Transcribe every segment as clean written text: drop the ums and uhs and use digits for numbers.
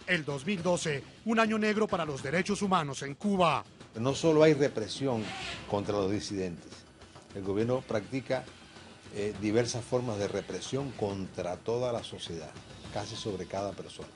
El 2012, un año negro para los derechos humanos en Cuba. No solo hay represión contra los disidentes, el gobierno practica diversas formas de represión contra toda la sociedad, casi sobre cada persona.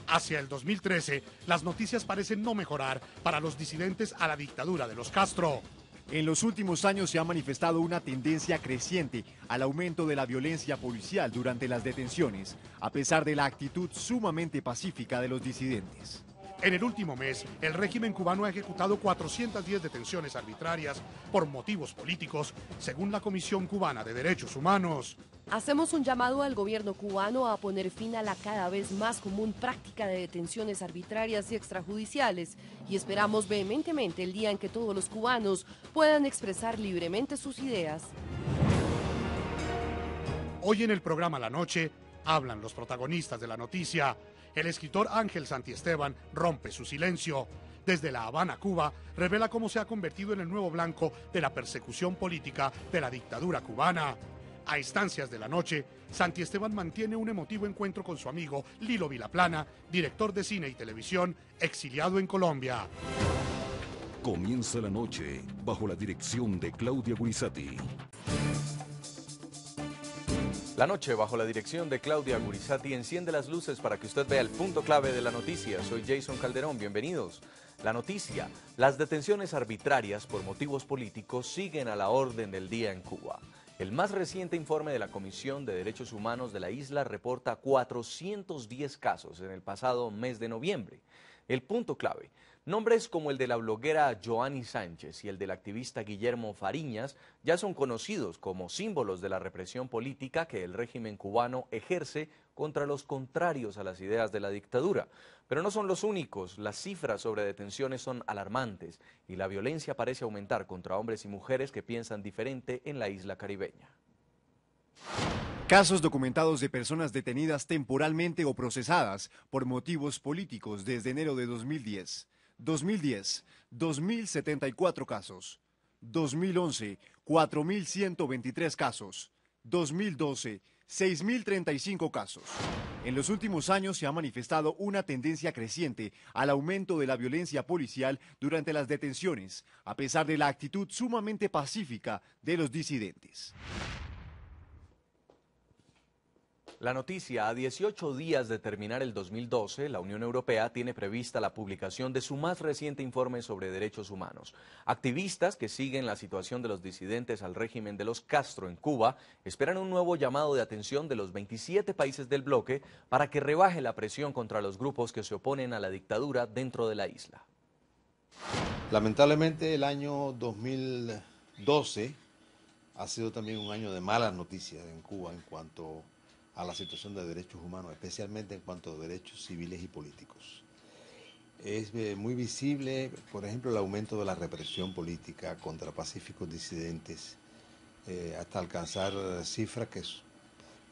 Hacia el 2013, las noticias parecen no mejorar para los disidentes a la dictadura de los Castro. En los últimos años se ha manifestado una tendencia creciente al aumento de la violencia policial durante las detenciones, a pesar de la actitud sumamente pacífica de los disidentes. En el último mes, el régimen cubano ha ejecutado 410 detenciones arbitrarias por motivos políticos, según la Comisión Cubana de Derechos Humanos. Hacemos un llamado al gobierno cubano a poner fin a la cada vez más común práctica de detenciones arbitrarias y extrajudiciales y esperamos vehementemente el día en que todos los cubanos puedan expresar libremente sus ideas. Hoy en el programa La Noche hablan los protagonistas de la noticia. El escritor Ángel Santiesteban rompe su silencio. Desde La Habana, Cuba, revela cómo se ha convertido en el nuevo blanco de la persecución política de la dictadura cubana. A instancias de La Noche, Santiesteban mantiene un emotivo encuentro con su amigo Lilo Vilaplana, director de cine y televisión, exiliado en Colombia. Comienza la noche bajo la dirección de Claudia Gurizati. La noche, bajo la dirección de Claudia Gurizati, enciende las luces para que usted vea el punto clave de la noticia. Soy Jason Calderón, bienvenidos. La noticia: las detenciones arbitrarias por motivos políticos siguen a la orden del día en Cuba. El más reciente informe de la Comisión de Derechos Humanos de la isla reporta 410 casos en el pasado mes de noviembre. El punto clave: nombres como el de la bloguera Joanny Sánchez y el del activista Guillermo Fariñas ya son conocidos como símbolos de la represión política que el régimen cubano ejerce contra los contrarios a las ideas de la dictadura. Pero no son los únicos. Las cifras sobre detenciones son alarmantes y la violencia parece aumentar contra hombres y mujeres que piensan diferente en la isla caribeña. Casos documentados de personas detenidas temporalmente o procesadas por motivos políticos desde enero de 2010. 2010, 2.074 casos. 2011, 4.123 casos. 2012, 6.035 casos. En los últimos años se ha manifestado una tendencia creciente al aumento de la violencia policial durante las detenciones, a pesar de la actitud sumamente pacífica de los disidentes. La noticia: a 18 días de terminar el 2012, la Unión Europea tiene prevista la publicación de su más reciente informe sobre derechos humanos. Activistas que siguen la situación de los disidentes al régimen de los Castro en Cuba esperan un nuevo llamado de atención de los 27 países del bloque para que rebaje la presión contra los grupos que se oponen a la dictadura dentro de la isla. Lamentablemente el año 2012 ha sido también un año de malas noticias en Cuba en cuanto a la situación de derechos humanos, especialmente en cuanto a derechos civiles y políticos. Es muy visible, por ejemplo, el aumento de la represión política contra pacíficos disidentes, hasta alcanzar cifras que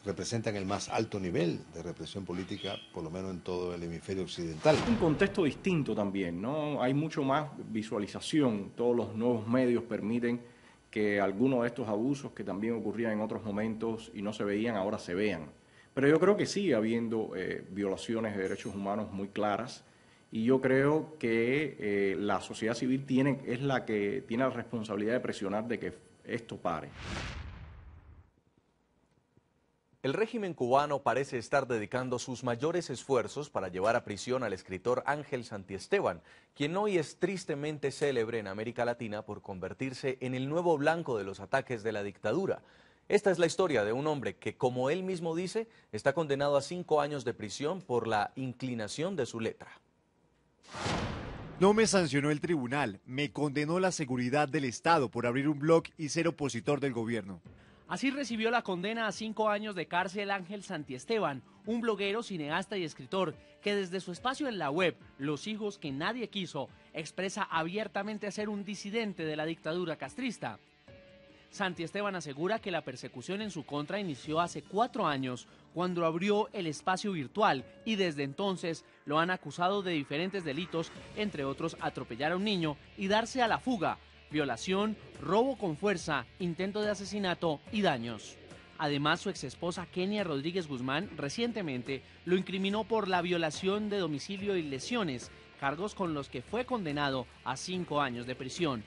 representan el más alto nivel de represión política, por lo menos en todo el hemisferio occidental. Un contexto distinto también, ¿no? Hay mucho más visualización, todos los nuevos medios permiten que algunos de estos abusos que también ocurrían en otros momentos y no se veían, ahora se vean. Pero yo creo que sigue habiendo violaciones de derechos humanos muy claras y yo creo que la sociedad civil es la que tiene la responsabilidad de presionar de que esto pare. El régimen cubano parece estar dedicando sus mayores esfuerzos para llevar a prisión al escritor Ángel Santiesteban, quien hoy es tristemente célebre en América Latina por convertirse en el nuevo blanco de los ataques de la dictadura. Esta es la historia de un hombre que, como él mismo dice, está condenado a 5 años de prisión por la inclinación de su letra. No me sancionó el tribunal, me condenó la seguridad del Estado por abrir un blog y ser opositor del gobierno. Así recibió la condena a 5 años de cárcel Ángel Santiesteban, un bloguero, cineasta y escritor que desde su espacio en la web, Los Hijos que Nadie Quiso, expresa abiertamente ser un disidente de la dictadura castrista. Santiesteban asegura que la persecución en su contra inició hace 4 años, cuando abrió el espacio virtual y desde entonces lo han acusado de diferentes delitos, entre otros atropellar a un niño y darse a la fuga, violación, robo con fuerza, intento de asesinato y daños. Además, su exesposa Kenia Rodríguez Guzmán recientemente lo incriminó por la violación de domicilio y lesiones, cargos con los que fue condenado a 5 años de prisión.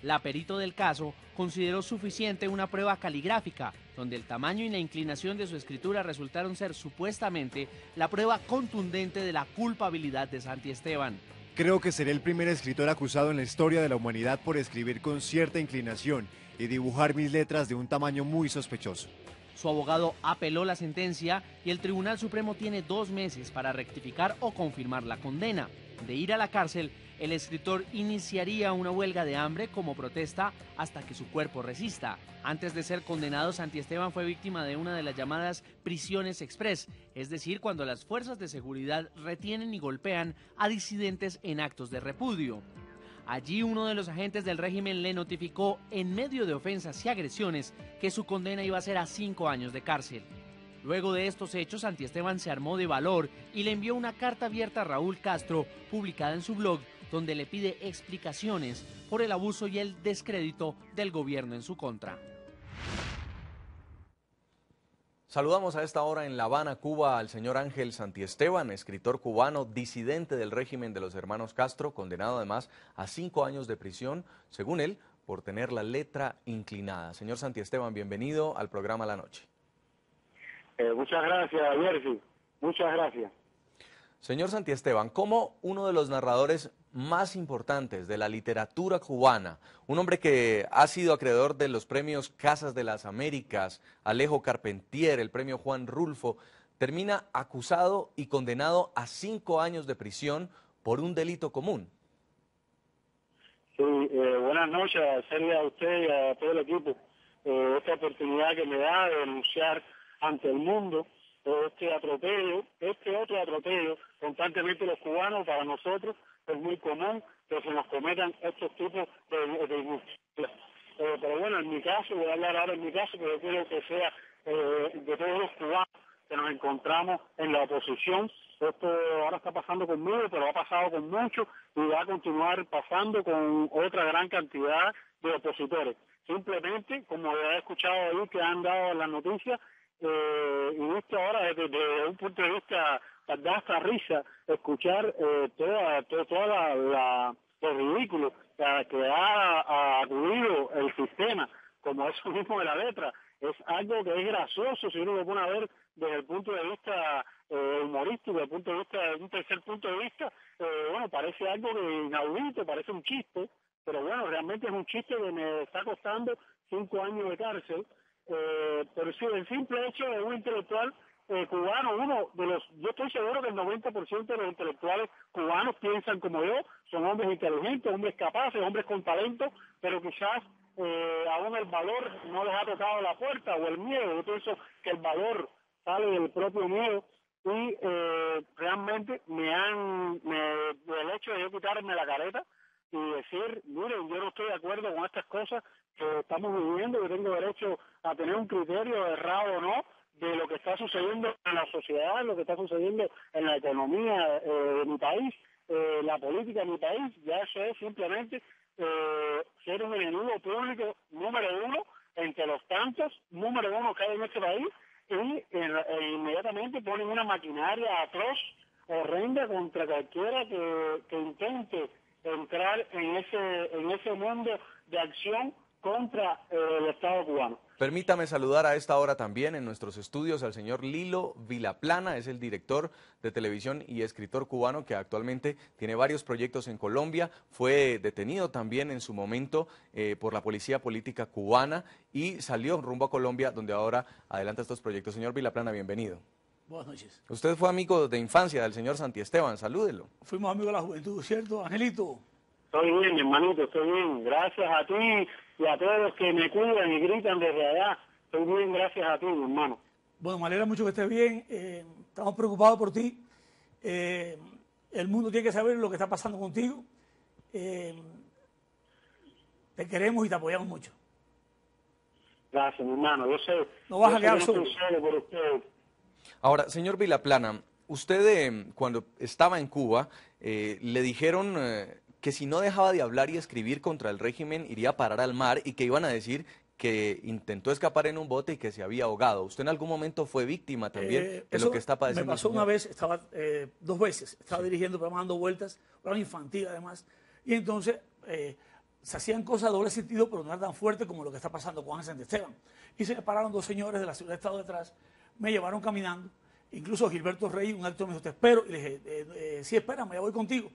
La perito del caso consideró suficiente una prueba caligráfica, donde el tamaño y la inclinación de su escritura resultaron ser supuestamente la prueba contundente de la culpabilidad de Santiesteban. Creo que seré el primer escritor acusado en la historia de la humanidad por escribir con cierta inclinación y dibujar mis letras de un tamaño muy sospechoso. Su abogado apeló la sentencia y el Tribunal Supremo tiene 2 meses para rectificar o confirmar la condena. De ir a la cárcel, el escritor iniciaría una huelga de hambre como protesta hasta que su cuerpo resista. Antes de ser condenado, Santiesteban fue víctima de una de las llamadas prisiones express, es decir, cuando las fuerzas de seguridad retienen y golpean a disidentes en actos de repudio. Allí uno de los agentes del régimen le notificó, en medio de ofensas y agresiones, que su condena iba a ser a 5 años de cárcel. Luego de estos hechos, Santiesteban se armó de valor y le envió una carta abierta a Raúl Castro, publicada en su blog, donde le pide explicaciones por el abuso y el descrédito del gobierno en su contra. Saludamos a esta hora en La Habana, Cuba, al señor Ángel Santiesteban, escritor cubano, disidente del régimen de los hermanos Castro, condenado además a 5 años de prisión, según él, por tener la letra inclinada. Señor Santiesteban, bienvenido al programa La Noche. Muchas gracias, Jersey. Muchas gracias. Señor Santiesteban, como uno de los narradores más importantes de la literatura cubana, un hombre que ha sido acreedor de los premios Casas de las Américas, Alejo Carpentier, el premio Juan Rulfo, termina acusado y condenado a 5 años de prisión por un delito común? Sí, buenas noches a hacerle a usted y a todo el equipo esta oportunidad que me da de denunciar ante el mundo este atropello, este otro atropello, constantemente los cubanos, para nosotros es muy común que se nos cometan estos tipos de injusticias. Pero bueno, en mi caso, voy a hablar ahora en mi caso, que yo quiero que sea de todos los cubanos que nos encontramos en la oposición. Esto ahora está pasando conmigo, pero ha pasado con muchos y va a continuar pasando con otra gran cantidad de opositores. Simplemente, como he escuchado ahí que han dado en las noticias, y esto ahora desde un punto de vista da hasta risa escuchar todo lo ridículo que ha acudido el sistema, como eso mismo de la letra. Es algo que es gracioso si uno lo pone a ver desde el punto de vista humorístico, desde el punto de vista, de un tercer punto de vista, bueno, parece algo inaudito, parece un chiste, pero bueno, realmente es un chiste que me está costando 5 años de cárcel. Pero sí, el simple hecho de un intelectual cubano, yo estoy seguro que el 90% de los intelectuales cubanos piensan como yo, son hombres inteligentes, hombres capaces, hombres con talento, pero quizás aún el valor no les ha tocado la puerta, o el miedo. Yo pienso que el valor sale del propio miedo y realmente el hecho de yo quitarme la careta y decir, miren, yo no estoy de acuerdo con estas cosas que estamos viviendo, yo tengo derecho a tener un criterio errado o no de lo que está sucediendo en la sociedad, lo que está sucediendo en la economía de mi país, la política de mi país. Ya eso es simplemente ser un enemigo público número 1 entre los tantos número 1 que hay en este país, y inmediatamente ponen una maquinaria atroz, horrenda, contra cualquiera que intente entrar en ese mundo de acción contra el Estado cubano. Permítame saludar a esta hora también en nuestros estudios al señor Lilo Vilaplana, es el director de televisión y escritor cubano que actualmente tiene varios proyectos en Colombia, fue detenido también en su momento por la policía política cubana y salió rumbo a Colombia, donde ahora adelanta estos proyectos. Señor Vilaplana, bienvenido. Buenas noches. Usted fue amigo de infancia del señor Santiesteban, salúdelo. Fuimos amigos de la juventud, ¿cierto, Angelito? Estoy bien, hermanito, estoy bien. Gracias a ti y a todos los que me cuidan y gritan desde allá. Estoy bien, gracias a ti, mi hermano. Bueno, me alegra mucho que estés bien. Estamos preocupados por ti. El mundo tiene que saber lo que está pasando contigo. Te queremos y te apoyamos mucho. Gracias, mi hermano. Yo sé. No vas a quedar solo. Por usted. Ahora, señor Vilaplana, usted cuando estaba en Cuba le dijeron que si no dejaba de hablar y escribir contra el régimen iría a parar al mar y que iban a decir que intentó escapar en un bote y que se había ahogado. ¿Usted en algún momento fue víctima también de lo que está padeciendo? Me pasó una vez, dos veces, estaba dirigiendo, programa dando vueltas, programa infantil además, y entonces se hacían cosas de doble sentido, pero no era tan fuerte como lo que está pasando con Ángel Santiesteban. Y se me pararon dos señores de la Seguridad de Estado detrás, me llevaron caminando, incluso Gilberto Rey, un actor me dijo, te espero, y le dije, sí, espérame, ya voy contigo.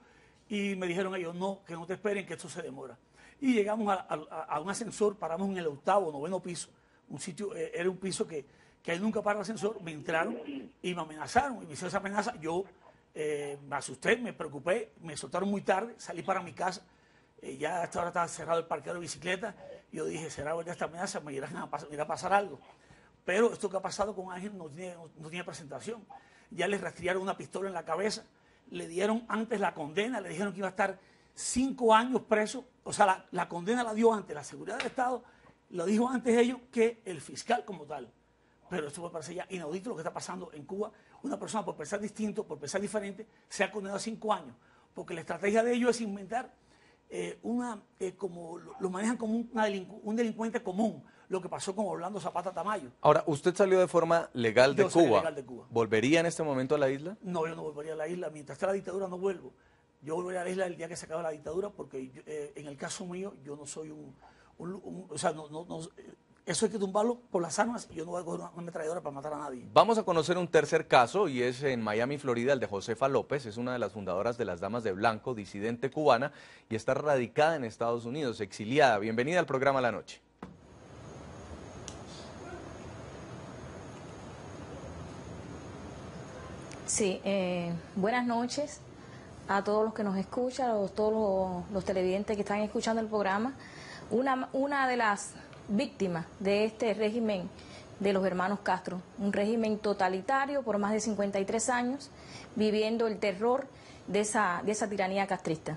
Y me dijeron ellos, no, que no te esperen, que esto se demora. Y llegamos a un ascensor, paramos en el 8º, 9º piso, un sitio, era un piso que ahí nunca para el ascensor, me entraron y me amenazaron, y me hicieron esa amenaza, yo me asusté, me preocupé, me soltaron muy tarde, salí para mi casa, ya hasta ahora estaba cerrado el parqueo de bicicleta, y yo dije, será verdad esta amenaza, me irá a pasar algo. Pero esto que ha pasado con Ángel no tiene presentación. Ya le rastrearon una pistola en la cabeza, le dieron antes la condena, le dijeron que iba a estar 5 años preso, o sea, la condena la dio antes la Seguridad del Estado, lo dijo antes ellos que el fiscal como tal. Pero esto me parece ya inaudito lo que está pasando en Cuba. Una persona por pensar distinto, por pensar diferente, se ha condenado a 5 años, porque la estrategia de ellos es inventar como lo manejan como un delincuente común, lo que pasó con Orlando Zapata Tamayo. Ahora, usted salió de forma legal de Cuba. Legal de Cuba. ¿Volvería en este momento a la isla? No, yo no volvería a la isla. Mientras esté la dictadura no vuelvo. Yo volvería a la isla el día que se acabe la dictadura, porque en el caso mío yo no soy o sea, eso hay que tumbarlo por las armas y yo no voy a coger una ametralladora para matar a nadie. Vamos a conocer un tercer caso y es en Miami, Florida, el de Josefa López. Es una de las fundadoras de las Damas de Blanco, disidente cubana, y está radicada en Estados Unidos, exiliada. Bienvenida al programa La Noche. Sí, buenas noches a todos los que nos escuchan, a todos los televidentes que están escuchando el programa. Una de las víctimas de este régimen de los hermanos Castro, un régimen totalitario por más de 53 años, viviendo el terror de esa tiranía castrista.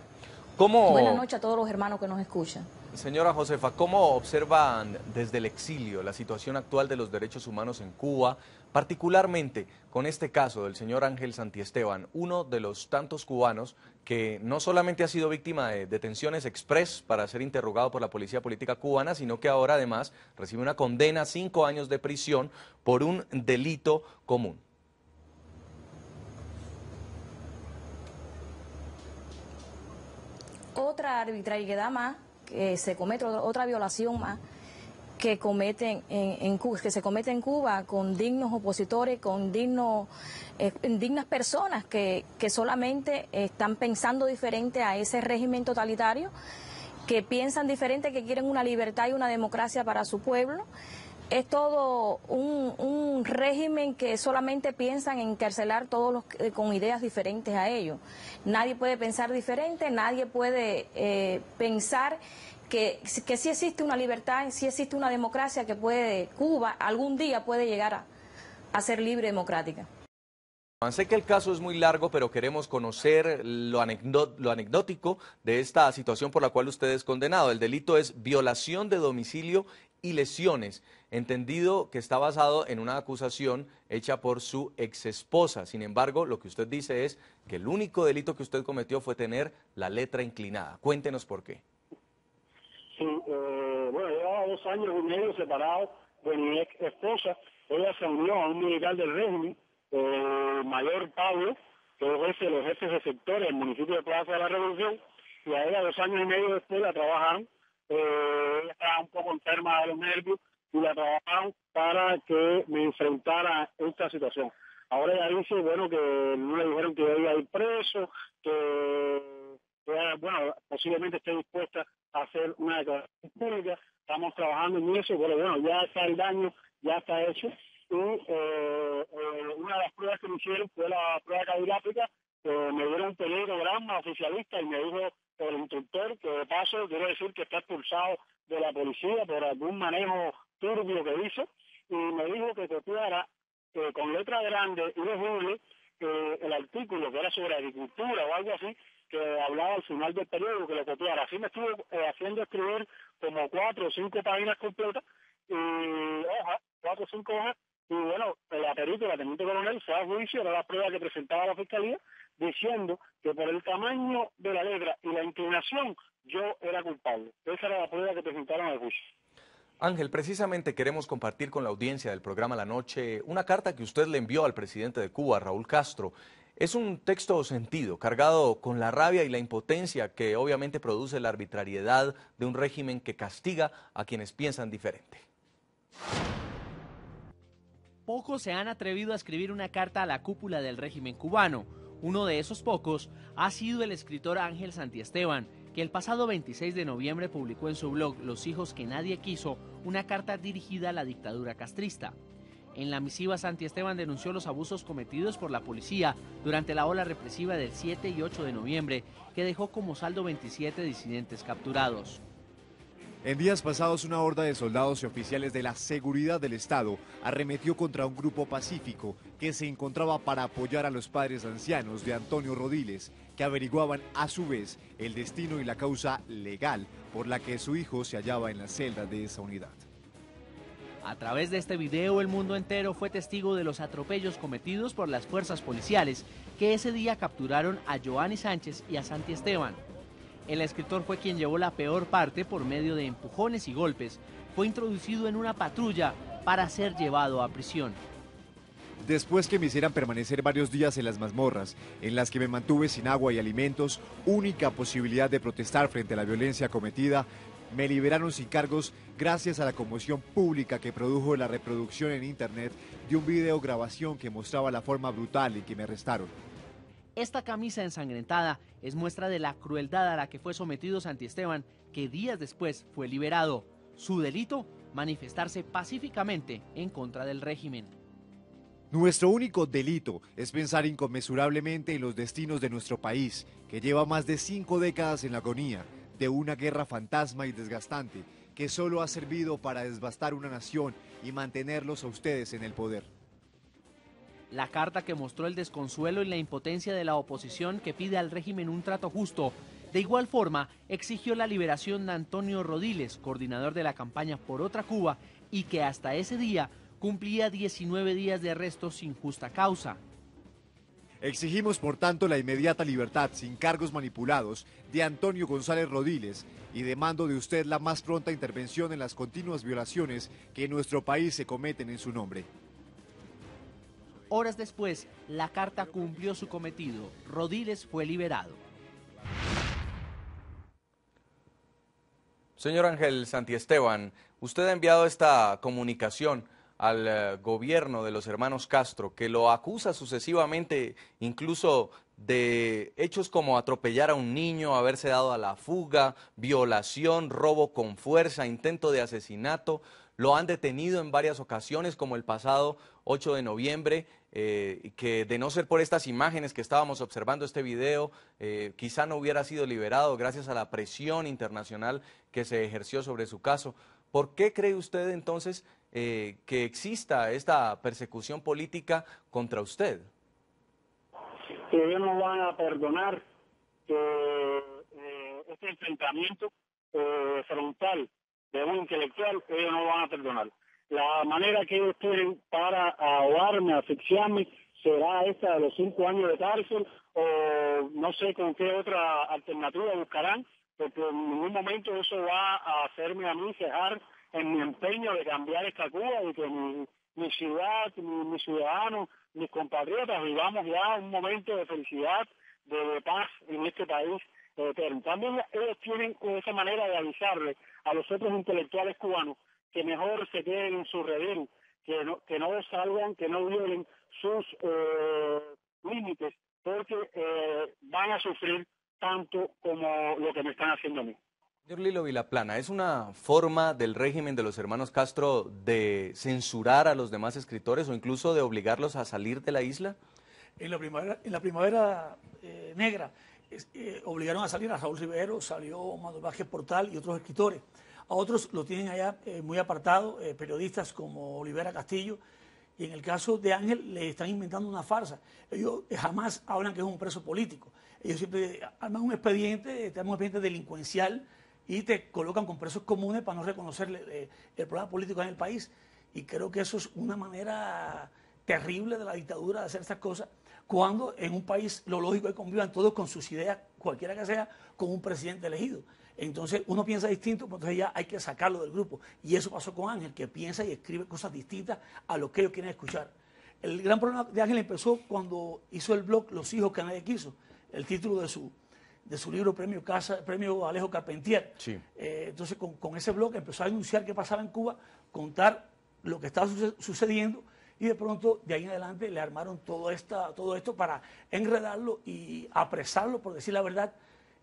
Buenas noches a todos los hermanos que nos escuchan. Señora Josefa, ¿cómo observan desde el exilio la situación actual de los derechos humanos en Cuba, particularmente con este caso del señor Ángel Santiesteban, uno de los tantos cubanos que no solamente ha sido víctima de detenciones express para ser interrogado por la policía política cubana, sino que ahora además recibe una condena a 5 años de prisión por un delito común? Otra arbitrariedad más, que se comete otra violación más que cometen que se comete en Cuba con dignos opositores, con dignas personas que solamente están pensando diferente a ese régimen totalitario, que piensan diferente, que quieren una libertad y una democracia para su pueblo. Es todo un régimen que solamente piensan en encarcelar todos los con ideas diferentes a ellos. Nadie puede pensar diferente, nadie puede pensar que sí existe una libertad, sí existe una democracia, que Cuba algún día puede llegar a ser libre y democrática. Sé que el caso es muy largo, pero queremos conocer lo anecdótico de esta situación por la cual usted es condenado. El delito es violación de domicilio y lesiones, entendido que está basado en una acusación hecha por su exesposa. Sin embargo, lo que usted dice es que el único delito que usted cometió fue tener la letra inclinada. Cuéntenos por qué. Sí, bueno, llevaba 2 años y medio separado de mi ex esposa. Ella se unió a un militar del régimen, mayor Pablo, que es jefe de los jefes de sectores del municipio de Plaza de la Revolución, y a ella 2 años y medio después la trabajaron. Ella estaba un poco enferma de los nervios y la trabajaron para que me enfrentara a esta situación. Ahora ella dice, bueno, que no le dijeron que iba a ir preso, que bueno, posiblemente esté dispuesta a hacer una declaración pública. Estamos trabajando en eso, pero bueno, ya está el daño, ya está hecho. Y una de las pruebas que me hicieron fue la prueba cardiográfica. Me dieron un telegrama oficialista y me dijo el instructor que, de paso, quiero decir que está expulsado de la policía por algún manejo turbio que hizo, y me dijo que copiara con letra grande y legible el artículo que era sobre agricultura o algo así, que hablaba al final del periodo, que lo copiara. Así me estuvo haciendo escribir como 4 o 5 páginas completas, y 4 o 5 hojas, y bueno, la perito, la teniente coronel, fue a juicio, era la prueba que presentaba la fiscalía, diciendo que por el tamaño de la letra y la inclinación yo era culpable. Esa era la prueba que presentaron al juicio. Ángel, precisamente queremos compartir con la audiencia del programa La Noche una carta que usted le envió al presidente de Cuba, Raúl Castro. Es un texto sentido, cargado con la rabia y la impotencia que obviamente produce la arbitrariedad de un régimen que castiga a quienes piensan diferente. Pocos se han atrevido a escribir una carta a la cúpula del régimen cubano. Uno de esos pocos ha sido el escritor Ángel Santiesteban, que el pasado 26 de noviembre publicó en su blog Los hijos que nadie quiso una carta dirigida a la dictadura castrista. En la misiva, Santiesteban denunció los abusos cometidos por la policía durante la ola represiva del 7 y 8 de noviembre, que dejó como saldo 27 disidentes capturados. En días pasados, una horda de soldados y oficiales de la seguridad del Estado arremetió contra un grupo pacífico que se encontraba para apoyar a los padres ancianos de Antonio Rodiles, que averiguaban a su vez el destino y la causa legal por la que su hijo se hallaba en la celda de esa unidad. A través de este video, el mundo entero fue testigo de los atropellos cometidos por las fuerzas policiales que ese día capturaron a Joanny Sánchez y a Santiesteban. El escritor fue quien llevó la peor parte por medio de empujones y golpes. Fue introducido en una patrulla para ser llevado a prisión. Después que me hicieran permanecer varios días en las mazmorras, en las que me mantuve sin agua y alimentos, única posibilidad de protestar frente a la violencia cometida, me liberaron sin cargos gracias a la conmoción pública que produjo la reproducción en internet de un video grabación que mostraba la forma brutal en que me arrestaron. Esta camisa ensangrentada es muestra de la crueldad a la que fue sometido Santiesteban, que días después fue liberado. Su delito, manifestarse pacíficamente en contra del régimen. Nuestro único delito es pensar inconmensurablemente en los destinos de nuestro país, que lleva más de 5 décadas en la agonía de una guerra fantasma y desgastante que solo ha servido para desbastar una nación y mantenerlos a ustedes en el poder. La carta que mostró el desconsuelo y la impotencia de la oposición que pide al régimen un trato justo, de igual forma exigió la liberación de Antonio Rodiles, coordinador de la campaña Por Otra Cuba, y que hasta ese día cumplía 19 días de arresto sin justa causa. Exigimos, por tanto, la inmediata libertad, sin cargos manipulados, de Antonio González Rodiles y demando de usted la más pronta intervención en las continuas violaciones que en nuestro país se cometen en su nombre. Horas después, la carta cumplió su cometido. Rodiles fue liberado. Señor Ángel Santiesteban, usted ha enviado esta comunicación al gobierno de los hermanos Castro, que lo acusa sucesivamente incluso de hechos como atropellar a un niño, haberse dado a la fuga, violación, robo con fuerza, intento de asesinato. Lo han detenido en varias ocasiones, como el pasado 8 de noviembre, que de no ser por estas imágenes que estábamos observando, este video, quizá no hubiera sido liberado gracias a la presión internacional que se ejerció sobre su caso. ¿Por qué cree usted entonces que exista esta persecución política contra usted? Que ellos no van a perdonar este enfrentamiento frontal de un intelectual, ellos no van a perdonar. La manera que ellos tienen para ahogarme, asfixiarme, será esta de los 5 años de cárcel, o no sé con qué otra alternativa buscarán, porque en ningún momento eso va a hacerme a mí cejar en mi empeño de cambiar esta Cuba y que mi ciudad, mis ciudadanos, mis compatriotas vivamos ya un momento de felicidad, de paz en este país eterno. También ellos tienen esa manera de avisarle a los otros intelectuales cubanos que mejor se queden en su redil, que no salgan, que no violen sus límites, porque van a sufrir tanto como lo que me están haciendo a mí. Señor Lilo Vilaplana, ¿es una forma del régimen de los hermanos Castro de censurar a los demás escritores o incluso de obligarlos a salir de la isla? En la primavera negra obligaron a salir a Raúl Rivero, salió Manuel Vázquez Portal y otros escritores. A otros lo tienen allá muy apartado, periodistas como Olivera Castillo, y en el caso de Ángel le están inventando una farsa. Ellos jamás hablan que es un preso político. Ellos siempre arman un expediente delincuencial y te colocan con presos comunes para no reconocerle el problema político en el país. Y creo que eso es una manera terrible de la dictadura de hacer estas cosas, cuando en un país lo lógico es que convivan todos con sus ideas, cualquiera que sea, con un presidente elegido. Entonces uno piensa distinto, pues entonces ya hay que sacarlo del grupo. Y eso pasó con Ángel, que piensa y escribe cosas distintas a lo que ellos quieren escuchar. El gran problema de Ángel empezó cuando hizo el blog Los hijos que nadie quiso, el título de su libro Premio Alejo Carpentier. Sí. Entonces con ese blog empezó a denunciar qué pasaba en Cuba, contar lo que estaba sucediendo, y de pronto de ahí en adelante le armaron todo esto para enredarlo y apresarlo, por decir la verdad,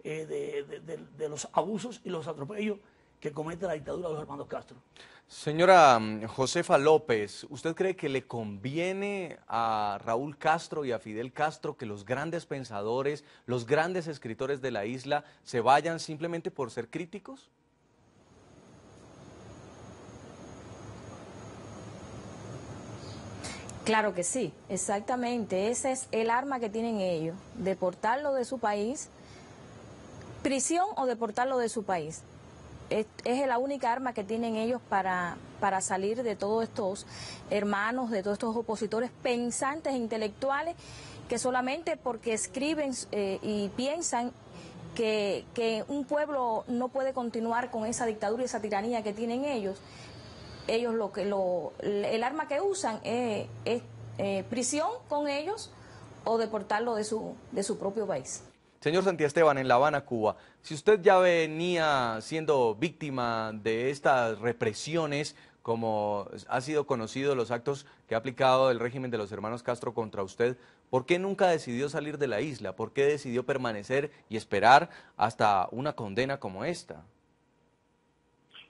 de los abusos y los atropellos que comete la dictadura de los hermanos Castro. Señora Josefa López, ¿usted cree que le conviene a Raúl Castro y a Fidel Castro que los grandes pensadores, los grandes escritores de la isla se vayan simplemente por ser críticos? Claro que sí, exactamente. Ese es el arma que tienen ellos, deportarlo de su país, prisión o deportarlo de su país. Es la única arma que tienen ellos para salir de todos estos hermanos, de todos estos opositores pensantes e intelectuales que solamente porque escriben y piensan que un pueblo no puede continuar con esa dictadura y esa tiranía que tienen ellos el arma que usan es prisión con ellos o deportarlo de su propio país. Señor Santiesteban, en La Habana, Cuba, si usted ya venía siendo víctima de estas represiones, como ha sido conocido los actos que ha aplicado el régimen de los hermanos Castro contra usted, ¿por qué nunca decidió salir de la isla? ¿Por qué decidió permanecer y esperar hasta una condena como esta?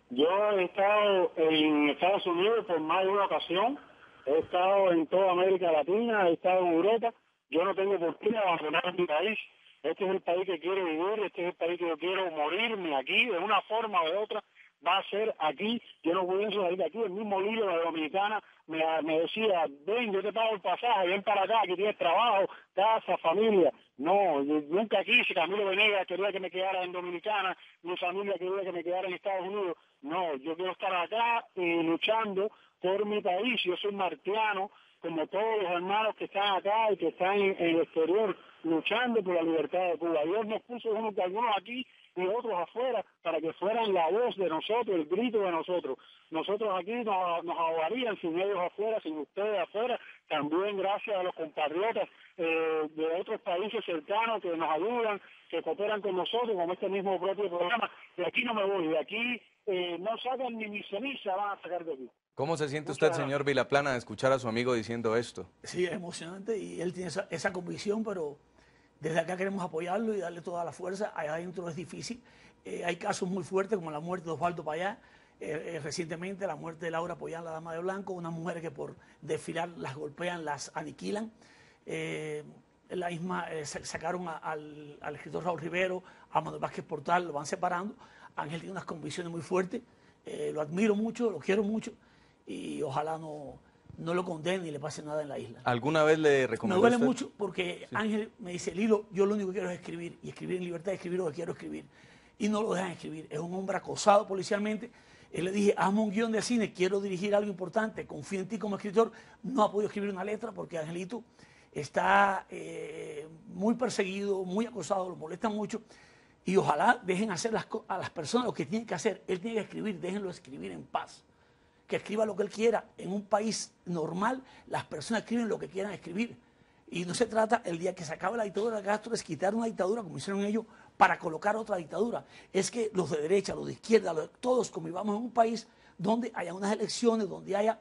Yo he estado en Estados Unidos por más de una ocasión, he estado en toda América Latina, he estado en Europa. Yo no tengo por qué abandonar mi país. Este es el país que quiero vivir, este es el país que yo quiero morirme aquí, de una forma o de otra, va a ser aquí. Yo no pienso salir de aquí. El mismo Lilo de la Dominicana me decía, ven, yo te pago el pasaje, ven para acá, aquí tienes trabajo, casa, familia. No, yo nunca quise. Camilo Venegas quería que me quedara en Dominicana, mi familia quería que me quedara en Estados Unidos. No, yo quiero estar acá luchando por mi país. Yo soy martiano, como todos los hermanos que están acá y que están en el exterior luchando por la libertad de Cuba. Dios nos puso algunos aquí y otros afuera para que fueran la voz de nosotros, el grito de nosotros. Nosotros aquí nos ahogarían sin ellos afuera, sin ustedes afuera. También gracias a los compatriotas de otros países cercanos que nos ayudan, que cooperan con nosotros, como este mismo propio programa. De aquí no me voy, de aquí no sacan ni mi ceniza, van a sacar de aquí. ¿Cómo se siente usted, señor Vilaplana, de escuchar a su amigo diciendo esto? Sí, es emocionante y él tiene esa convicción, pero desde acá queremos apoyarlo y darle toda la fuerza. Allá adentro es difícil. Hay casos muy fuertes como la muerte de Osvaldo Payá, recientemente la muerte de Laura Pollán, la dama de blanco, unas mujeres que por desfilar las golpean, las aniquilan. La misma sacaron al escritor Raúl Rivero, a Manuel Vázquez Portal, lo van separando. Ángel tiene unas convicciones muy fuertes, lo admiro mucho, lo quiero mucho y ojalá no lo condenen ni le pase nada en la isla. ¿Alguna vez le recomendó? Me duele mucho porque sí. Ángel me dice, Lilo, yo lo único que quiero es escribir y escribir en libertad, escribir lo que quiero escribir. Y no lo dejan escribir. Es un hombre acosado policialmente. Él le dije, hazme un guión de cine, quiero dirigir algo importante, confío en ti como escritor. No ha podido escribir una letra porque Angelito está muy perseguido, muy acosado, lo molesta mucho. Y ojalá dejen hacer a las personas lo que tienen que hacer. Él tiene que escribir, déjenlo escribir en paz. Que escriba lo que él quiera. En un país normal, las personas escriben lo que quieran escribir. Y no se trata, el día que se acabe la dictadura de Castro, es quitar una dictadura, como hicieron ellos, para colocar otra dictadura. Es que los de derecha, los de izquierda, todos convivamos en un país donde haya unas elecciones, donde haya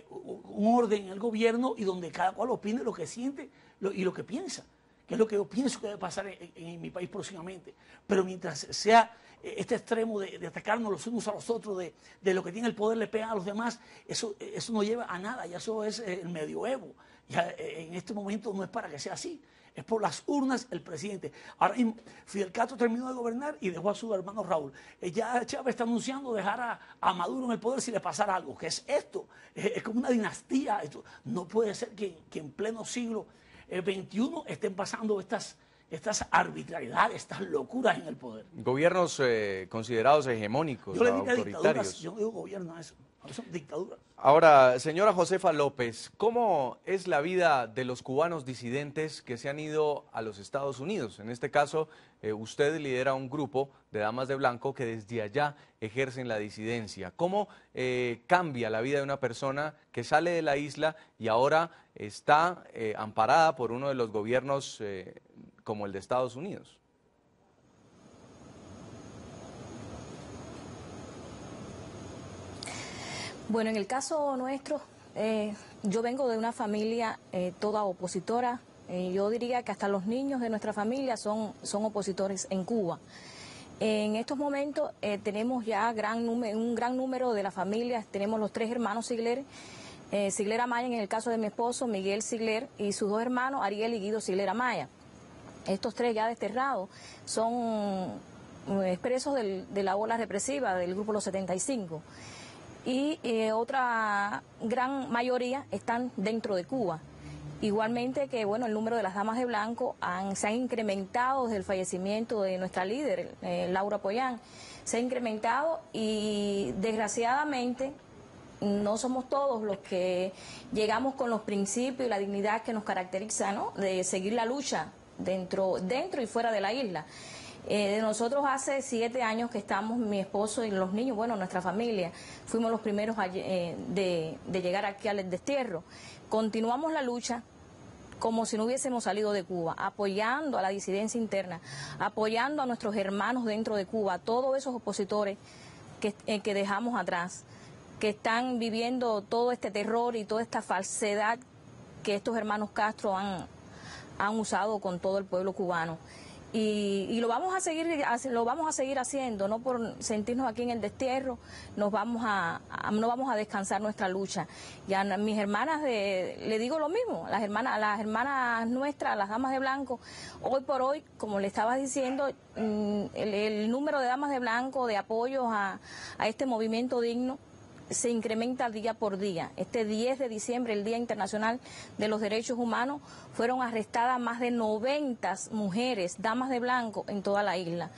un orden en el gobierno y donde cada cual opine lo que siente y lo que piensa, que es lo que yo pienso que debe pasar en mi país próximamente. Pero mientras sea este extremo de atacarnos los unos a los otros, de lo que tiene el poder le pegan a los demás, eso no lleva a nada, ya eso es el medioevo. Ya en este momento no es para que sea así, es por las urnas el presidente. Ahora mismo Fidel Castro terminó de gobernar y dejó a su hermano Raúl. Ya Chávez está anunciando dejar a Maduro en el poder si le pasara algo. ¿Qué es esto? Es como una dinastía. Esto no puede ser que en pleno siglo XXI estén pasando estas arbitrariedades, estas locuras en el poder. Gobiernos considerados hegemónicos, yo le diría autoritarios. Yo no digo gobierno a eso. Eso es dictadura. Ahora, señora Josefa López, ¿cómo es la vida de los cubanos disidentes que se han ido a los Estados Unidos? En este caso, usted lidera un grupo de damas de blanco que desde allá ejercen la disidencia. ¿Cómo cambia la vida de una persona que sale de la isla y ahora está amparada por uno de los gobiernos como el de Estados Unidos? Bueno, en el caso nuestro, yo vengo de una familia toda opositora. Yo diría que hasta los niños de nuestra familia son opositores en Cuba. En estos momentos tenemos ya un gran número de las familias. Tenemos los 3 hermanos Sigler, Sigler Amaya en el caso de mi esposo, Miguel Sigler, y sus 2 hermanos, Ariel y Guido Sigler Amaya. Estos 3 ya desterrados son expresos de la ola represiva del Grupo Los 75. Y otra gran mayoría están dentro de Cuba. Igualmente que, bueno, el número de las damas de blanco se han incrementado desde el fallecimiento de nuestra líder, Laura Pollán. Se ha incrementado y, desgraciadamente, no somos todos los que llegamos con los principios y la dignidad que nos caracteriza, ¿no?, de seguir la lucha dentro y fuera de la isla. De nosotros hace 7 años que estamos, mi esposo y los niños, bueno, nuestra familia, fuimos los primeros de llegar aquí al destierro. Continuamos la lucha como si no hubiésemos salido de Cuba, apoyando a la disidencia interna, apoyando a nuestros hermanos dentro de Cuba, a todos esos opositores que dejamos atrás, que están viviendo todo este terror y toda esta falsedad que estos hermanos Castro han usado con todo el pueblo cubano. Y lo vamos a seguir haciendo, no por sentirnos aquí en el destierro, no vamos a descansar nuestra lucha. Ya mis hermanas, le digo lo mismo, las hermanas nuestras, las damas de blanco, hoy por hoy, como le estaba diciendo, el número de damas de blanco, de apoyos a este movimiento digno, se incrementa día por día. Este 10 de diciembre, el Día Internacional de los Derechos Humanos, fueron arrestadas más de 90 mujeres, damas de blanco, en toda la isla.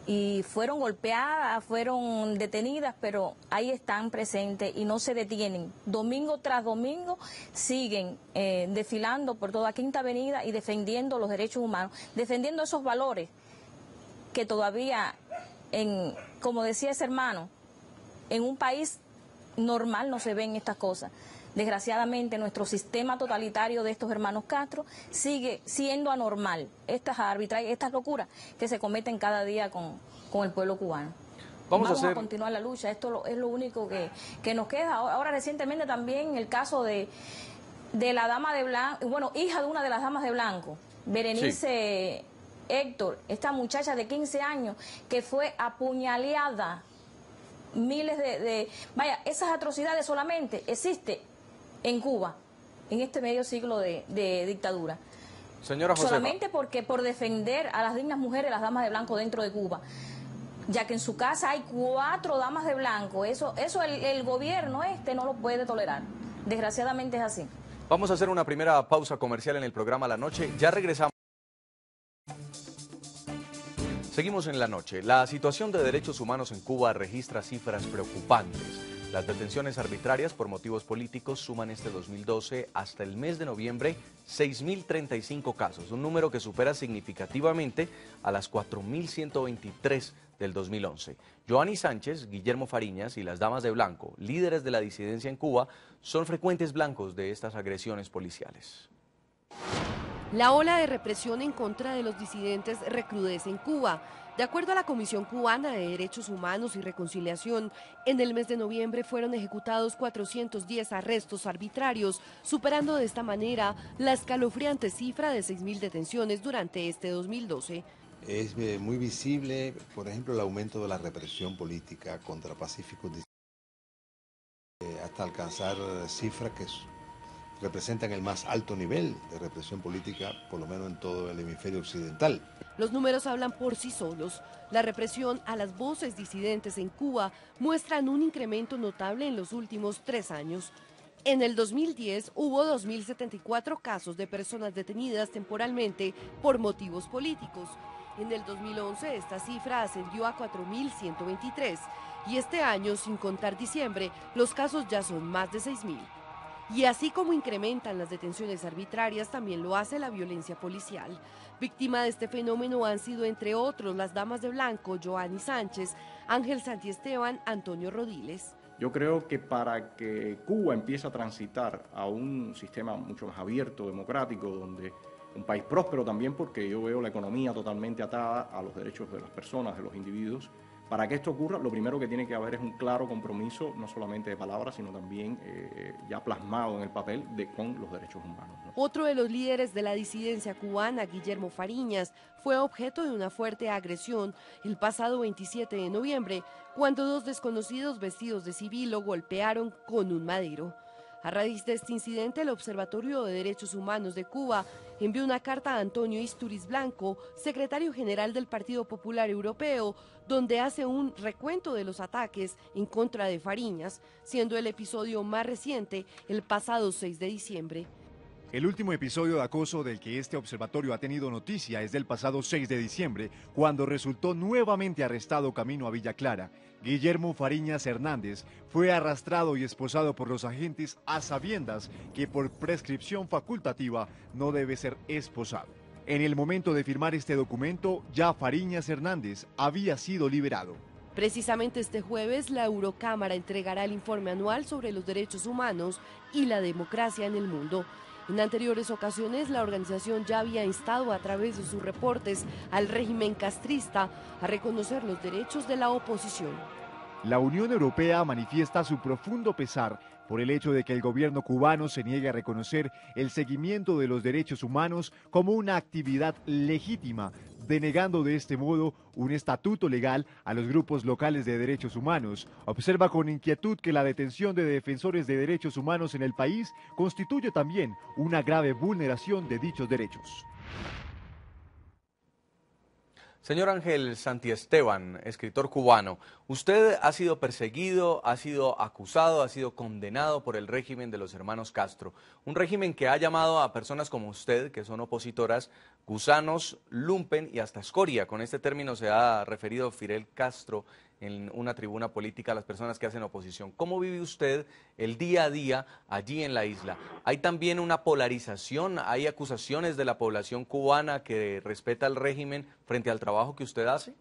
Y fueron golpeadas, fueron detenidas, pero ahí están presentes y no se detienen. Domingo tras domingo siguen desfilando por toda Quinta Avenida y defendiendo los derechos humanos, defendiendo esos valores que todavía, como decía ese hermano, en un país normal no se ven estas cosas. Desgraciadamente nuestro sistema totalitario de estos hermanos Castro sigue siendo anormal, estas locuras que se cometen cada día con el pueblo cubano. Vamos a continuar la lucha, esto es lo único que nos queda. Ahora recientemente también el caso de la dama de blanco, bueno, hija de una de las damas de blanco, Berenice Héctor, esta muchacha de 15 años que fue apuñaleada. Miles vaya, esas atrocidades solamente existen en Cuba, en este medio siglo de dictadura. Señora Josefa. Solamente por defender a las dignas mujeres, las damas de blanco dentro de Cuba, ya que en su casa hay 4 damas de blanco. Eso el gobierno no lo puede tolerar. Desgraciadamente es así. Vamos a hacer una primera pausa comercial en el programa La Noche. Ya regresamos. Seguimos en La Noche. La situación de derechos humanos en Cuba registra cifras preocupantes. Las detenciones arbitrarias por motivos políticos suman este 2012 hasta el mes de noviembre 6.035 casos, un número que supera significativamente a las 4.123 del 2011. Joanny Sánchez, Guillermo Fariñas y las damas de blanco, líderes de la disidencia en Cuba, son frecuentes blancos de estas agresiones policiales. La ola de represión en contra de los disidentes recrudece en Cuba. De acuerdo a la Comisión Cubana de Derechos Humanos y Reconciliación, en el mes de noviembre fueron ejecutados 410 arrestos arbitrarios, superando de esta manera la escalofriante cifra de 6.000 detenciones durante este 2012. Es muy visible, por ejemplo, el aumento de la represión política contra pacíficos hasta alcanzar cifras que representan el más alto nivel de represión política, por lo menos en todo el hemisferio occidental. Los números hablan por sí solos. La represión a las voces disidentes en Cuba muestran un incremento notable en los últimos 3 años. En el 2010 hubo 2.074 casos de personas detenidas temporalmente por motivos políticos. En el 2011 esta cifra ascendió a 4.123 y este año, sin contar diciembre, los casos ya son más de 6.000. Y así como incrementan las detenciones arbitrarias, también lo hace la violencia policial. Víctima de este fenómeno han sido, entre otros, las damas de blanco, Joanny Sánchez, Ángel Santiesteban, Antonio Rodiles. Yo creo que para que Cuba empiece a transitar a un sistema mucho más abierto, democrático, donde un país próspero también, porque yo veo la economía totalmente atada a los derechos de las personas, de los individuos. Para que esto ocurra, lo primero que tiene que haber es un claro compromiso, no solamente de palabras, sino también ya plasmado en el papel con los derechos humanos, ¿no? Otro de los líderes de la disidencia cubana, Guillermo Fariñas, fue objeto de una fuerte agresión el pasado 27 de noviembre, cuando dos desconocidos vestidos de civil lo golpearon con un madero. A raíz de este incidente, el Observatorio de Derechos Humanos de Cuba envió una carta a Antonio Isturiz Blanco, secretario general del Partido Popular Europeo, donde hace un recuento de los ataques en contra de Fariñas, siendo el episodio más reciente el pasado 6 de diciembre. El último episodio de acoso del que este observatorio ha tenido noticia es del pasado 6 de diciembre, cuando resultó nuevamente arrestado camino a Villa Clara. Guillermo Fariñas Hernández fue arrastrado y esposado por los agentes a sabiendas que por prescripción facultativa no debe ser esposado. En el momento de firmar este documento, ya Fariñas Hernández había sido liberado. Precisamente este jueves, la Eurocámara entregará el informe anual sobre los derechos humanos y la democracia en el mundo. En anteriores ocasiones, la organización ya había instado a través de sus reportes al régimen castrista a reconocer los derechos de la oposición. La Unión Europea manifiesta su profundo pesar por el hecho de que el gobierno cubano se niegue a reconocer el seguimiento de los derechos humanos como una actividad legítima, denegando de este modo un estatuto legal a los grupos locales de derechos humanos. Observa con inquietud que la detención de defensores de derechos humanos en el país constituye también una grave vulneración de dichos derechos. Señor Ángel Santiesteban, escritor cubano, usted ha sido perseguido, ha sido acusado, ha sido condenado por el régimen de los hermanos Castro, un régimen que ha llamado a personas como usted, que son opositoras, gusanos, lumpen y hasta escoria. Con este término se ha referido Fidel Castro en una tribuna política a las personas que hacen oposición. ¿Cómo vive usted el día a día allí en la isla? ¿Hay también una polarización? ¿Hay acusaciones de la población cubana que respeta el régimen frente al trabajo que usted hace?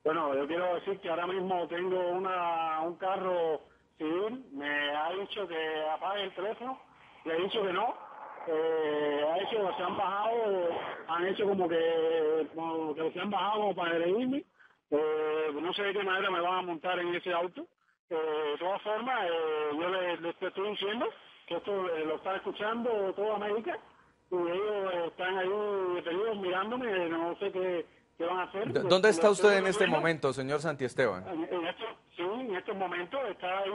Bueno, yo quiero decir que ahora mismo tengo un carro civil, me ha dicho que apague el teléfono, le he dicho que no, se han bajado, han hecho como que se han bajado como para agredirme. No sé de qué manera me van a montar en ese auto. De todas formas, yo les estoy diciendo que esto lo está escuchando toda América y ellos están ahí detenidos mirándome, no sé qué van a hacer. ¿Dónde está usted en este momento, señor Santiesteban? En estos momentos está ahí,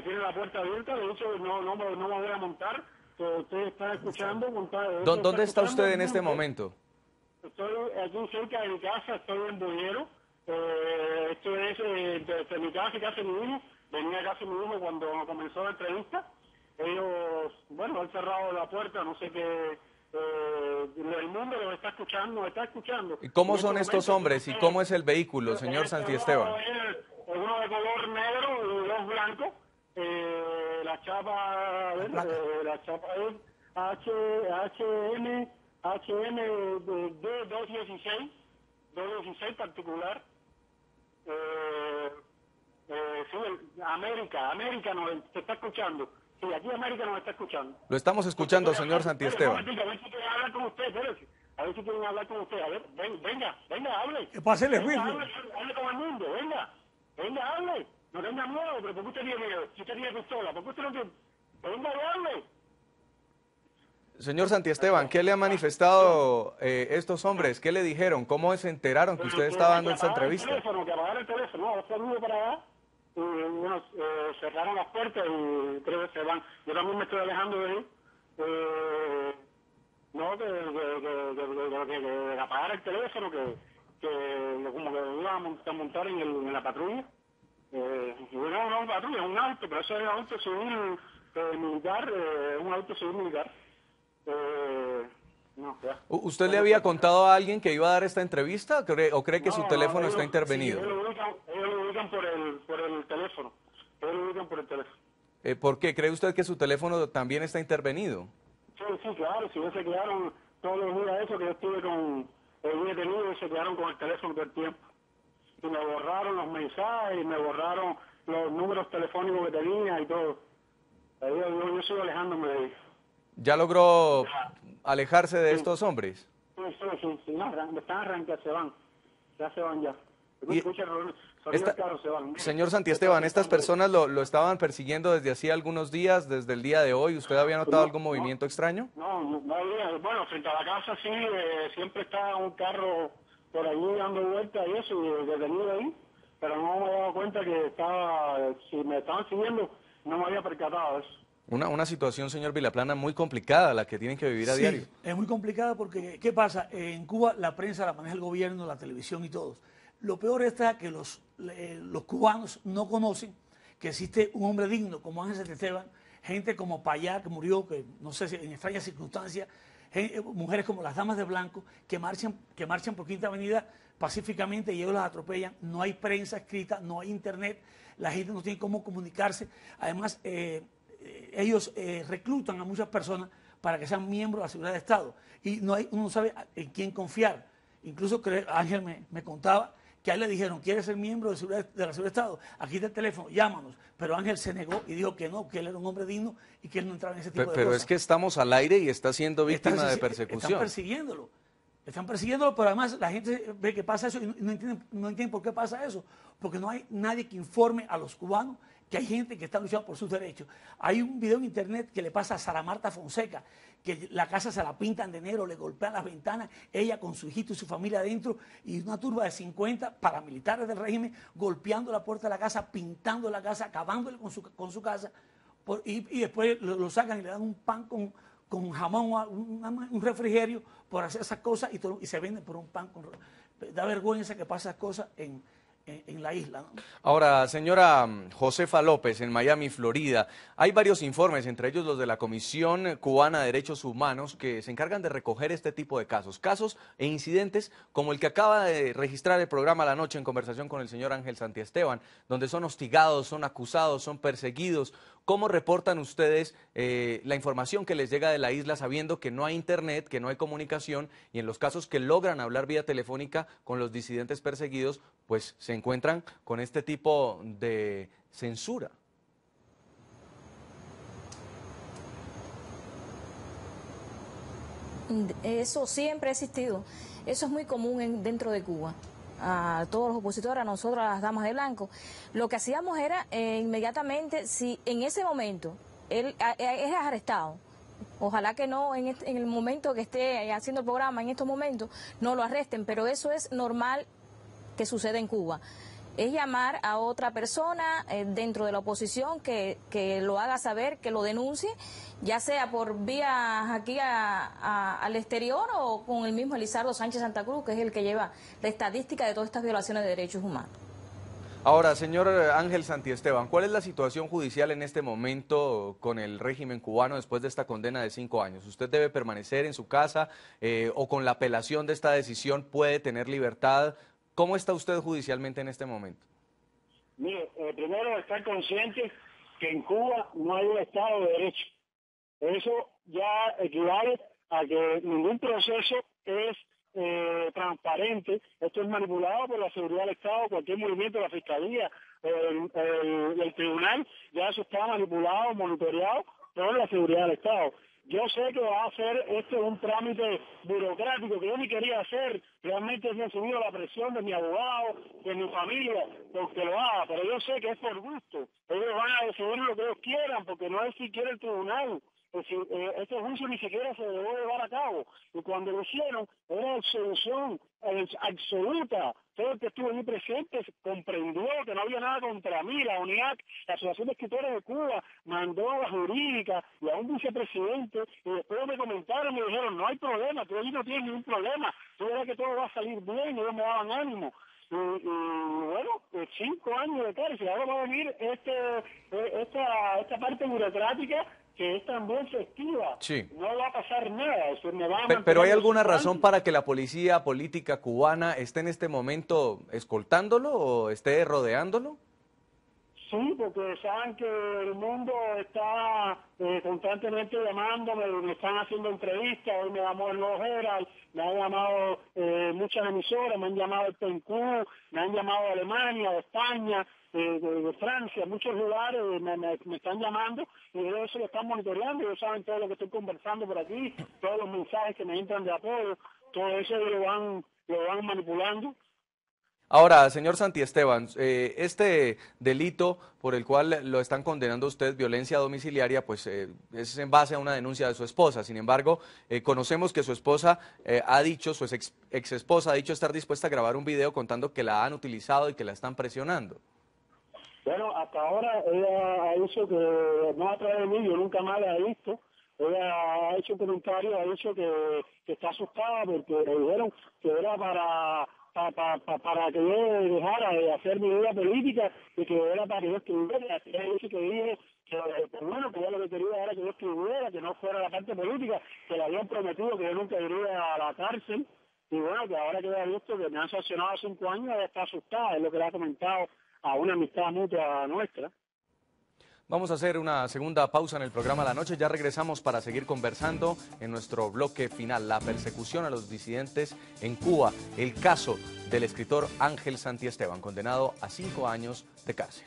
tiene la puerta abierta, de hecho no me voy a montar, usted está escuchando. ¿Dónde está usted en este momento? Estoy aquí cerca de mi casa, estoy en Boyero. Esto es de mi casa y casa de mi hijo. Venía a casa de mi hijo cuando comenzó la entrevista. Ellos, han cerrado la puerta, no sé qué. El mundo los está escuchando, ¿Y cómo son estos hombres y cómo es el vehículo, señor Santiesteban? Uno de color negro y dos blancos. La chapa es HM 216 particular. Sí, América se está escuchando. Sí, aquí América nos está escuchando. Lo estamos escuchando, señor Santiesteban. A ver si quieren hablar con usted, espérese. A ver si quieren hablar con usted. A ver, venga, hable. ¿Qué pasa, Hable con el mundo, venga, hable. No tenga miedo, pero ¿por qué usted tiene miedo? Si usted tiene pistola, ¿por qué usted no tiene? Venga, hable. Señor Santiesteban, ¿qué le han manifestado estos hombres? ¿Qué le dijeron? ¿Cómo se enteraron que usted estaba dando esta entrevista? Que apagar el teléfono, ahora está para allá. Y cerraron las puertas y creo que se van. Yo también me estoy alejando de él. Que apagar el teléfono, que como que iba a montar en la patrulla. No patrulla, un auto, pero eso es un auto civil militar, un auto civil militar. No, ya. ¿Usted le había contado a alguien que iba a dar esta entrevista o cree que su teléfono está intervenido? Sí, ellos lo ubican por el teléfono. Ellos lo ubican por el teléfono. ¿Por qué? ¿Cree usted que su teléfono también está intervenido? Sí, claro. Si ellos se quedaron todos los días eso que yo estuve con el día tenido, se quedaron con el teléfono todo el tiempo. Y me borraron los mensajes, y me borraron los números telefónicos que tenía y todo. Yo sigo alejándome de ellos. ¿Ya logró alejarse de estos hombres? Sí, no, están arrancando, se van. Ya se van ya. Señor Santiesteban, ¿estas personas lo estaban persiguiendo desde hacía algunos días, desde el día de hoy? ¿Usted había notado algún movimiento extraño? No había. Bueno, frente a la casa sí, siempre está un carro por allí dando vueltas y eso, y detenido ahí, pero no me he dado cuenta que si me estaban siguiendo, no me había percatado de eso. Una situación, señor Vilaplana, muy complicada la que tienen que vivir a diario. Es muy complicada porque, ¿qué pasa? En Cuba la prensa la maneja el gobierno, la televisión y todos. Lo peor está que los cubanos no conocen que existe un hombre digno como Ángel Santiesteban, gente como Payá, que murió, que no sé si en extrañas circunstancias, mujeres como las damas de blanco, que marchan por Quinta Avenida pacíficamente y ellos las atropellan. No hay prensa escrita, no hay internet, la gente no tiene cómo comunicarse. Además, ellos reclutan a muchas personas para que sean miembros de la seguridad de Estado y uno no sabe en quién confiar. Incluso Ángel me contaba que a él le dijeron, ¿quieres ser miembro de la seguridad de Estado? Aquí está el teléfono, llámanos. Pero Ángel se negó y dijo que no, que él era un hombre digno y que él no entraba en ese tipo de cosas. Pero es que estamos al aire y está siendo víctima de persecución. Están persiguiéndolo, pero además la gente ve que pasa eso y no entiende por qué pasa eso. Porque no hay nadie que informe a los cubanos que hay gente que está luchando por sus derechos. Hay un video en internet que le pasa a Sara Marta Fonseca, que la casa se la pintan de negro, le golpean las ventanas, ella con su hijito y su familia adentro, y una turba de 50 paramilitares del régimen golpeando la puerta de la casa, pintando la casa, acabándole con su casa, y después lo sacan y le dan un pan con jamón, un refrigerio por hacer esas cosas y se venden por un pan. Da vergüenza que pasen esas cosas en la isla, ¿no? Ahora, señora Josefa López, en Miami, Florida, hay varios informes, entre ellos los de la Comisión Cubana de Derechos Humanos, que se encargan de recoger este tipo de casos e incidentes como el que acaba de registrar el programa La Noche en conversación con el señor Ángel Santiesteban, donde son hostigados, son acusados, son perseguidos. ¿Cómo reportan ustedes la información que les llega de la isla sabiendo que no hay internet, que no hay comunicación y en los casos que logran hablar vía telefónica con los disidentes perseguidos, pues se encuentran con este tipo de censura? Eso siempre ha existido. Eso es muy común dentro de Cuba. A todos los opositores, a nosotros, a las damas de blanco, lo que hacíamos era inmediatamente, si en ese momento él es arrestado, ojalá que no en el momento que esté haciendo el programa, en estos momentos, no lo arresten, pero eso es normal que sucede en Cuba. Es llamar a otra persona dentro de la oposición que lo haga saber, que lo denuncie, ya sea por vía aquí al exterior o con el mismo Elizardo Sánchez Santa Cruz, que es el que lleva la estadística de todas estas violaciones de derechos humanos. Ahora, señor Ángel Santiesteban, ¿cuál es la situación judicial en este momento con el régimen cubano después de esta condena de 5 años? ¿Usted debe permanecer en su casa o con la apelación de esta decisión puede tener libertad? ¿Cómo está usted judicialmente en este momento? Mire, primero estar consciente que en Cuba no hay un Estado de Derecho. Eso ya equivale a que ningún proceso es transparente. Esto es manipulado por la seguridad del Estado, cualquier movimiento de la Fiscalía, el Tribunal, ya eso está manipulado, monitoreado por la seguridad del Estado. Yo sé que va a ser esto un trámite burocrático que yo ni quería hacer. Realmente he recibido la presión de mi abogado, de mi familia, porque lo haga, pero yo sé que es por gusto. Ellos van a decidir lo que ellos quieran, porque no es siquiera el tribunal. Es decir, este juicio ni siquiera se debe llevar a cabo. Y cuando lo hicieron, era absolución absoluta. Todo el que estuvo allí presente comprendió que no había nada contra mí. La UNIAC, la Asociación de Escritores de Cuba, mandó a la jurídica y a un vicepresidente, y después me comentaron, me dijeron, no hay problema, tú allí no tienes ningún problema, tú verás que todo va a salir bien, y ellos me daban ánimo. Y bueno, 5 años de cárcel. Ahora va a venir esta parte burocrática que es también festiva. Sí. No va a pasar nada. Eso me va a Pero ¿hay mantener alguna vigilante. razón para que la policía política cubana esté en este momento escoltándolo o esté rodeándolo? Sí, porque saben que el mundo está constantemente llamándome, me están haciendo entrevistas, hoy me llamó el Nuevo Herald, me han llamado muchas emisoras, me han llamado el PNQ, me han llamado de Alemania, de España, de Francia, muchos lugares me están llamando y ellos se lo están monitoreando, ellos saben todo lo que estoy conversando por aquí, todos los mensajes que me entran de apoyo, todo eso lo van manipulando. Ahora, señor Santiesteban, este delito por el cual lo están condenando a usted, violencia domiciliaria, pues es en base a una denuncia de su esposa. Sin embargo, conocemos que su esposa ha dicho, su ex esposa ha dicho estar dispuesta a grabar un video contando que la han utilizado y que la están presionando. Bueno, hasta ahora ella ha dicho que no a través de mí, yo nunca más la he visto. Ella ha hecho comentarios, ha dicho que está asustada porque le dijeron que era para que yo dejara de hacer mi vida política y que era para que yo escribiera. Ella dice que dije que bueno, que ella lo que quería era que yo escribiera, que no fuera la parte política, que le habían prometido que yo nunca iría a la cárcel. Y bueno, que ahora que ella ha visto que me han sancionado 5 años, ella está asustada, es lo que le ha comentado a una amistad mutua nuestra. Vamos a hacer una segunda pausa en el programa La Noche. Ya regresamos para seguir conversando en nuestro bloque final. La persecución a los disidentes en Cuba. El caso del escritor Ángel Santiesteban, condenado a 5 años de cárcel.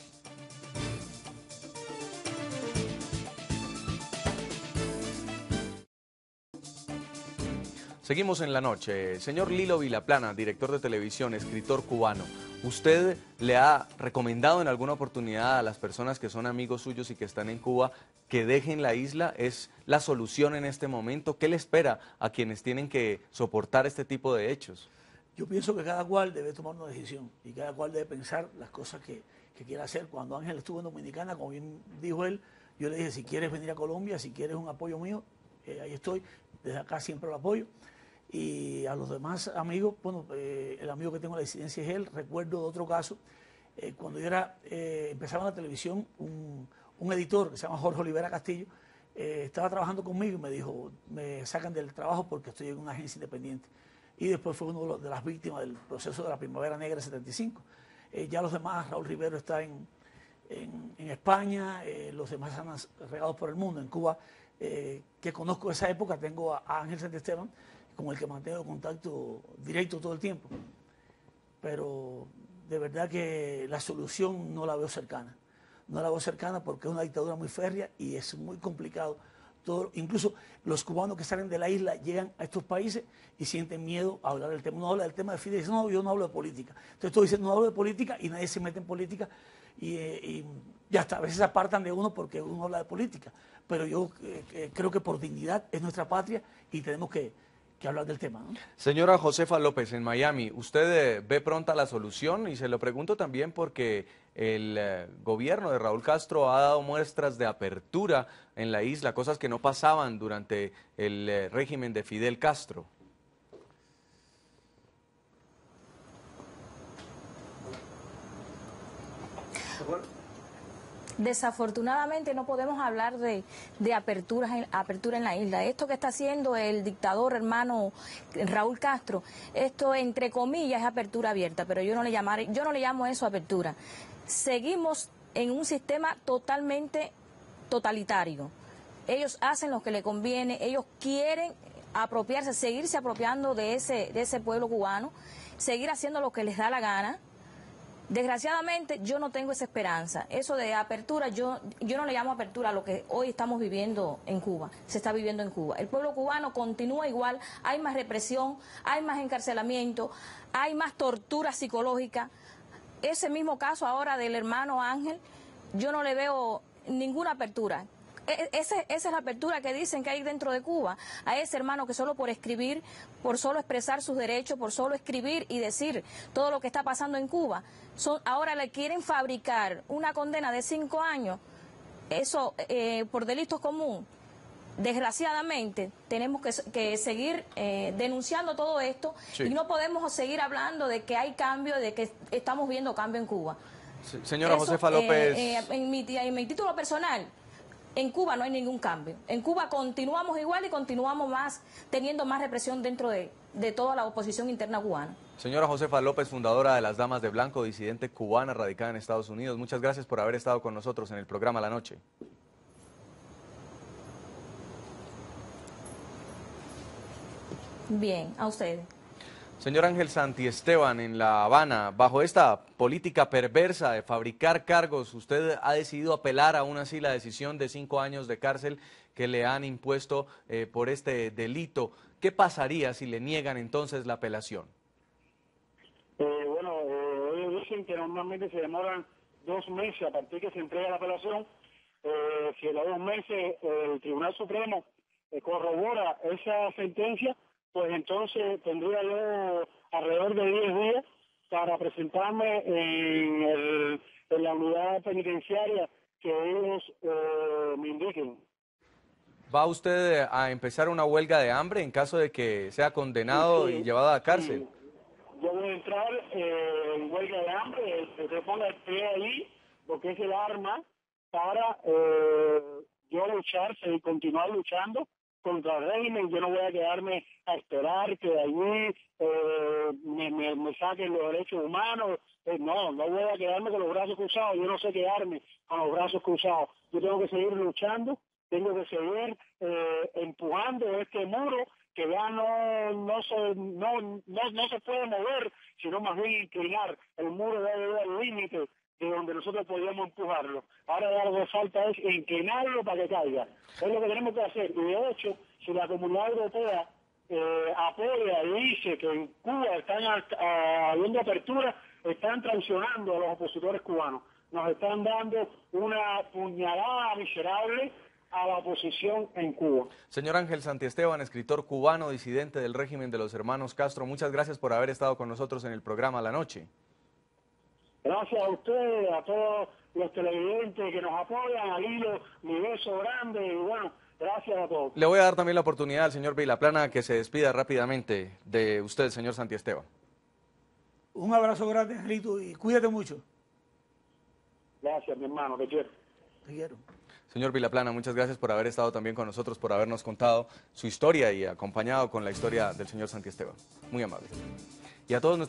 Seguimos en La Noche. Señor Lilo Vilaplana, director de televisión, escritor cubano, ¿usted le ha recomendado en alguna oportunidad a las personas que son amigos suyos y que están en Cuba que dejen la isla? ¿Es la solución en este momento? ¿Qué le espera a quienes tienen que soportar este tipo de hechos? Yo pienso que cada cual debe tomar una decisión y cada cual debe pensar las cosas que quiera hacer. Cuando Ángel estuvo en Dominicana, como bien dijo él, yo le dije, si quieres venir a Colombia, si quieres un apoyo mío, ahí estoy, desde acá siempre lo apoyo. Y a los demás amigos, bueno, el amigo que tengo en la disidencia es él. Recuerdo de otro caso, cuando yo empezaba en la televisión, un editor que se llama Jorge Olivera Castillo, estaba trabajando conmigo y me dijo, me sacan del trabajo porque estoy en una agencia independiente. Y después fue uno de las víctimas del proceso de la Primavera Negra del 75. Ya los demás, Raúl Rivero está en España, los demás están regados por el mundo. En Cuba, que conozco esa época, tengo a Ángel Santiesteban, con el que mantengo contacto directo todo el tiempo. Pero de verdad que la solución no la veo cercana. No la veo cercana porque es una dictadura muy férrea y es muy complicado. Incluso los cubanos que salen de la isla llegan a estos países y sienten miedo a hablar del tema. Uno habla del tema de Fidel y dice, no, yo no hablo de política. Entonces todos dicen, no hablo de política y nadie se mete en política y ya está. A veces se apartan de uno porque uno habla de política. Pero yo creo que por dignidad es nuestra patria y tenemos que hablar del tema, ¿no? Señora Josefa López, en Miami, ¿usted ve pronta la solución? Y se lo pregunto también porque el gobierno de Raúl Castro ha dado muestras de apertura en la isla, cosas que no pasaban durante el régimen de Fidel Castro. Desafortunadamente no podemos hablar de apertura en la isla. Esto que está haciendo el dictador hermano Raúl Castro, esto entre comillas es apertura abierta, pero yo no le llamo eso apertura. Seguimos en un sistema totalmente totalitario. Ellos hacen lo que les conviene, ellos quieren apropiarse, seguirse apropiando de ese pueblo cubano, seguir haciendo lo que les da la gana. Desgraciadamente yo no tengo esa esperanza. Eso de apertura, yo no le llamo apertura a lo que hoy estamos viviendo en Cuba, se está viviendo en Cuba. El pueblo cubano continúa igual, hay más represión, hay más encarcelamiento, hay más tortura psicológica. Ese mismo caso ahora del hermano Ángel, yo no le veo ninguna apertura. Esa es la apertura que dicen que hay dentro de Cuba, a ese hermano que solo por escribir, por solo expresar sus derechos, por solo escribir y decir todo lo que está pasando en Cuba, ahora le quieren fabricar una condena de 5 años, eso por delitos comunes. Desgraciadamente tenemos que seguir denunciando todo esto, sí. Y no podemos seguir hablando de que hay cambio, de que estamos viendo cambio en Cuba. Sí, señora Josefa López. En mi título personal, En Cuba no hay ningún cambio. En Cuba continuamos igual y continuamos teniendo más represión dentro de toda la oposición interna cubana. Señora Josefa López, fundadora de las Damas de Blanco, disidente cubana radicada en Estados Unidos, muchas gracias por haber estado con nosotros en el programa La Noche. Bien, a ustedes. Señor Ángel Santiesteban, en La Habana, bajo esta política perversa de fabricar cargos, usted ha decidido apelar aún así la decisión de 5 años de cárcel que le han impuesto por este delito. ¿Qué pasaría si le niegan entonces la apelación? Ellos dicen que normalmente se demoran 2 meses a partir que se entrega la apelación. Si en los 2 meses el Tribunal Supremo corrobora esa sentencia, pues entonces tendría yo alrededor de 10 días para presentarme en la unidad penitenciaria que ellos me indiquen. ¿Va usted a empezar una huelga de hambre en caso de que sea condenado y llevado a la cárcel? Sí. Yo voy a entrar en huelga de hambre, se ponga el pie ahí, porque es el arma para yo luchar, continuar luchando contra el régimen. Yo no voy a quedarme a esperar que de allí me saquen los derechos humanos. No voy a quedarme con los brazos cruzados. Yo no sé quedarme con los brazos cruzados. Yo tengo que seguir luchando, tengo que seguir empujando este muro que ya no se puede mover, sino más bien inclinar. El muro debe llegar al límite de donde nosotros podíamos empujarlo. Ahora ya lo que falta es inclinarlo para que caiga. Es lo que tenemos que hacer. Y de hecho, si la comunidad europea apoya y dice que en Cuba están habiendo apertura, están traicionando a los opositores cubanos. Nos están dando una puñalada miserable a la oposición en Cuba. Señor Ángel Santiesteban, escritor cubano, disidente del régimen de los hermanos Castro, muchas gracias por haber estado con nosotros en el programa La Noche. Gracias a ustedes, a todos los televidentes que nos apoyan, a Lilo, mi beso grande y bueno, gracias a todos. Le voy a dar también la oportunidad al señor Vilaplana que se despida rápidamente de usted, señor Santiesteban. Un abrazo grande, Angelito, y cuídate mucho. Gracias, mi hermano, te quiero. Te quiero. Señor Vilaplana, muchas gracias por haber estado también con nosotros, por habernos contado su historia y acompañado con la historia del señor Santiesteban. Muy amable. Y a todos nuestros